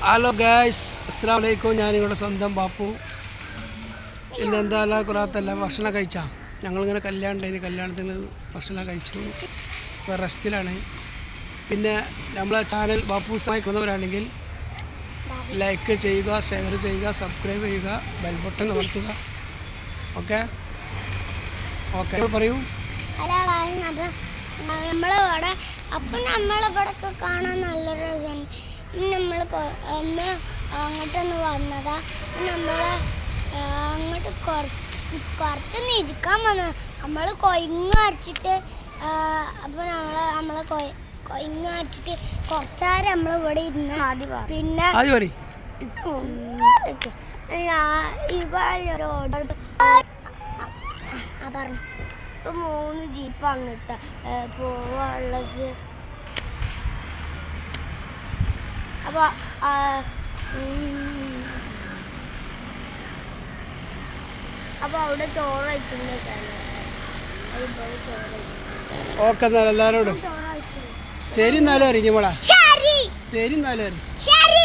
Hello guys, അസ്സലാമു അലൈക്കും. ഞാനിവിടെ സ്വന്തം ബാപ്പു. ഇന്നെന്താ കുറത്തല്ല ഭക്ഷണം കഴിച്ചാ. ഞങ്ങളിങ്ങനെ കല്യാണം ഉണ്ടായിരുന്നു, കല്യാണത്തിന് ഭക്ഷണം കഴിച്ചു. ഇപ്പോൾ റെസ്റ്റിലാണ്. പിന്നെ നമ്മളെ ചാനൽ ബാപ്പൂസുമായി കൊന്നവരാണെങ്കിൽ ലൈക്ക് ചെയ്യുക, ഷെയർ ചെയ്യുക, സബ്സ്ക്രൈബ് ചെയ്യുക, ബെൽ ബട്ടൺ അമർത്തുക. ഓക്കെ ഓക്കെ പറയൂ. നമ്മളിവിടെ അപ്പം നമ്മളിവിടെയൊക്കെ കാണാൻ നല്ല രസമാണ്. നമ്മൾ അങ്ങോട്ടൊന്ന് വന്നതാ. നമ്മൾ അങ്ങോട്ട് കുറച്ചൊന്ന് ഇരിക്കാൻ വന്നത്. നമ്മൾ കൊയിങ്ങ് അരച്ചിട്ട് അപ്പോൾ നമ്മളെ കൊയിങ്ങ് അരച്ചിട്ട് കുറച്ചേരം നമ്മളിവിടെ ഇരുന്ന് പിന്നെ പറഞ്ഞു ഇപ്പം 3 ജീപ്പാണ് കേട്ടോ പോവാനുള്ളത്. അപ്പോൾ അവിടെ ചോറ് കഴിച്ചിട്ടുണ്ട്. ഓക്കെ എന്നാൽ എല്ലാവരോടും ശരി. എന്നാലും അറിയിക്കും മോളെ. ശരി എന്നാലും ശരി.